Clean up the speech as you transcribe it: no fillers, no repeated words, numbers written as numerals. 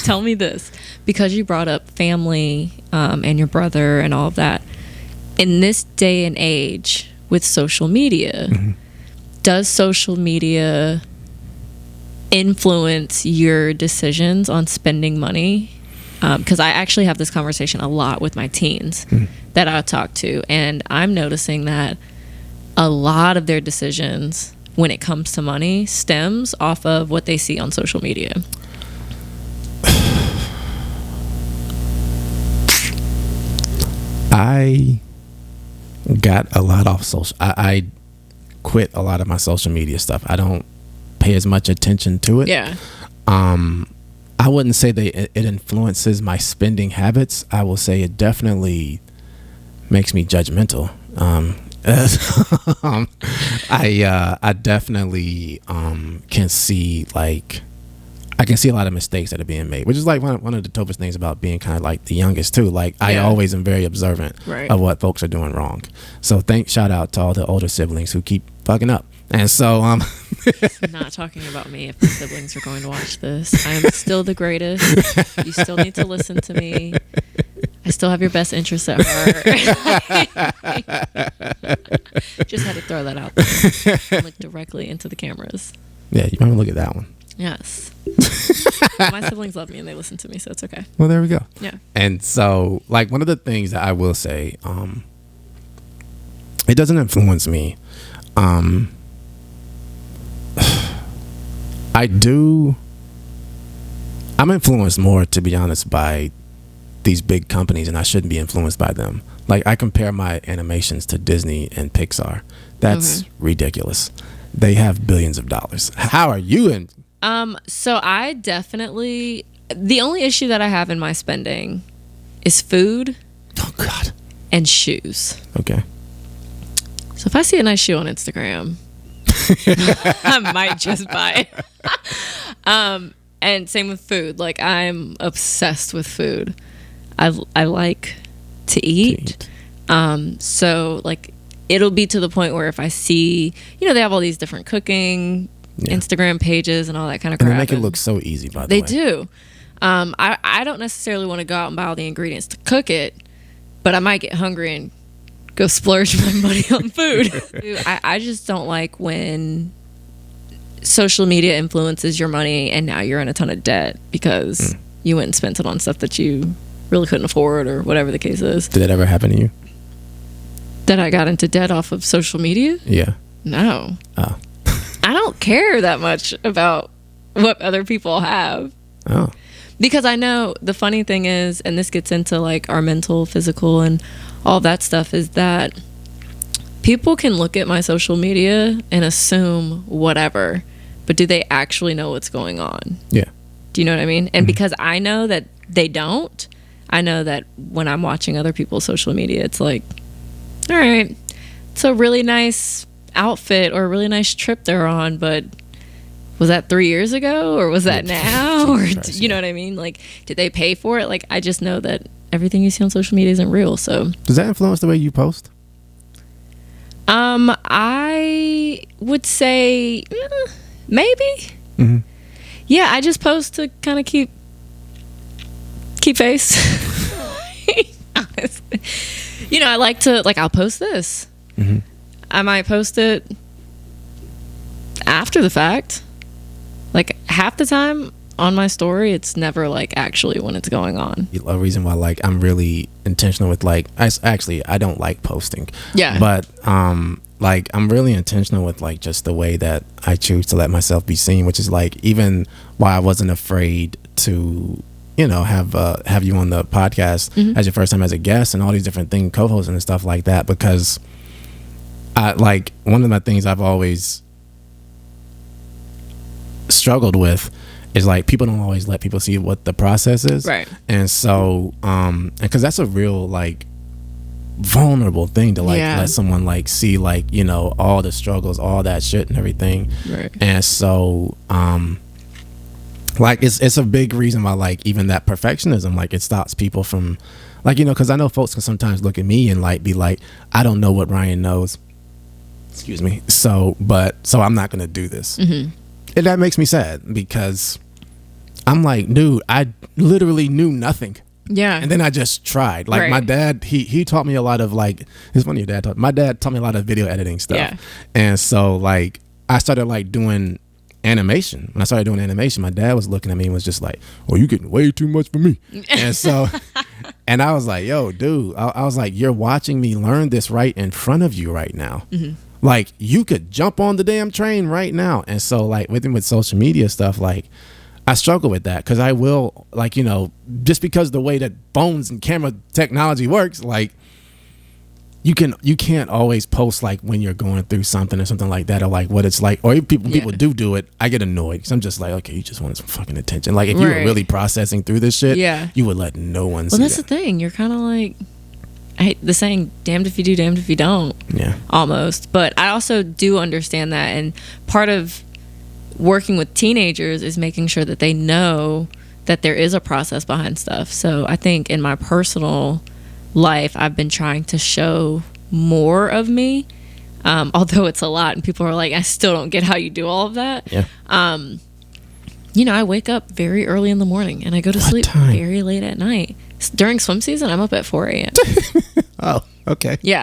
Tell me this, because you brought up family and your brother and all of that. In this day and age with social media, does social media influence your decisions on spending money? Because I actually have this conversation a lot with my teens that I talk to, and I'm noticing that a lot of their decisions when it comes to money stems off of what they see on social media. I got a lot off social. I quit a lot of my social media stuff. I don't pay as much attention to it. Yeah. I wouldn't say that it influences my spending habits. I will say it definitely makes me judgmental. I definitely can see I can see a lot of mistakes that are being made, which is like one of the toughest things about being kind of like the youngest too. Like I always am very observant of what folks are doing wrong. So shout out to all the older siblings who keep fucking up. And so not talking about me if the siblings are going to watch this. I am still the greatest. You still need to listen to me. I still have your best interests at heart. Just had to throw that out there. Look directly into the cameras. Yeah, you might look at that one. Yes. My siblings love me and they listen to me, so it's okay. Well, there we go. Yeah. And so, like, one of the things that I will say, it doesn't influence me. I'm influenced more, to be honest, by these big companies, and I shouldn't be influenced by them. Like, I compare my animations to Disney and Pixar. That's ridiculous. They have billions of dollars. How are you in? So I definitely, the only issue that I have in my spending is food. Oh God. And shoes. Okay. So if I see a nice shoe on Instagram, I might just buy it. And same with food. Like, I'm obsessed with food. I like to eat. So like, it'll be to the point where if I see, they have all these different cooking Instagram pages and all that kind of crap. And they make it look so easy, by the way. They do. I don't necessarily want to go out and buy all the ingredients to cook it, but I might get hungry and go splurge my money on food. I just don't like when social media influences your money and now you're in a ton of debt because you went and spent it on stuff that you really couldn't afford or whatever the case is. Did that ever happen to you? That I got into debt off of social media? Yeah. No. Oh. I don't care that much about what other people have. Oh. Because I know the funny thing is, and this gets into like our mental, physical, and all that stuff, is that people can look at my social media and assume whatever, but do they actually know what's going on? Yeah. Do you know what I mean? And because I know that they don't, I know that when I'm watching other people's social media, it's like, all right, it's a really nice outfit or a really nice trip they're on, but was that 3 years ago or was that now? Or you know what I mean? Like, did they pay for it? Like, I just know that everything you see on social media isn't real. So does that influence the way you post? I would say maybe. Yeah, I just post to kind of keep face. Honestly, I like to, like, I'll post this. I might post it after the fact. Like, half the time on my story, it's never like actually when it's going on. A reason why, like, I'm really intentional with, like, I don't like posting. Yeah. But like, I'm really intentional with, like, just the way that I choose to let myself be seen, which is like, even why I wasn't afraid to have you on the podcast as your first time as a guest and all these different things, co-hosting and stuff like that, because I, like, one of the things I've always struggled with is, like, people don't always let people see what the process is, right? And so because that's a real, like, vulnerable thing to, like, let someone, like, see, like, all the struggles, all that shit and everything, right? And so like, it's a big reason why, like, even that perfectionism, like, it stops people from, like, because I know folks can sometimes look at me and, like, be like, I don't know what Ryan knows, excuse me, so I'm not gonna do this. And that makes me sad, because I'm like, dude, I literally knew nothing. Yeah. And then I just tried. Like my dad, he taught me a lot of like, it's funny your dad taught, my dad taught me a lot of video editing stuff. Yeah. And so like I started like doing animation. When I started doing animation, my dad was looking at me and was just like, "Oh, you getting way too much for me." And so, and I was like, "Yo, dude," I was like, "You're watching me learn this right in front of you right now. Like you could jump on the damn train right now." And so like with social media stuff, like I struggle with that because I will like, you know, just because the way that phones and camera technology works, like you can't always post like when you're going through something or something like that, or like what it's like, or if people do it, I get annoyed because I'm just like, okay, you just wanted some fucking attention. Like if you were really processing through this shit, you would let no one see. Well, that's the thing. You're kind of like, I hate the saying, damned if you do, damned if you don't. Yeah. Almost. But I also do understand that. And part of working with teenagers is making sure that they know that there is a process behind stuff. So I think in my personal life, I've been trying to show more of me, although it's a lot and people are like, I still don't get how you do all of that. You know, I wake up very early in the morning and I go to sleep very late at night. During swim season, I'm up at 4 a.m. Oh, okay. Yeah,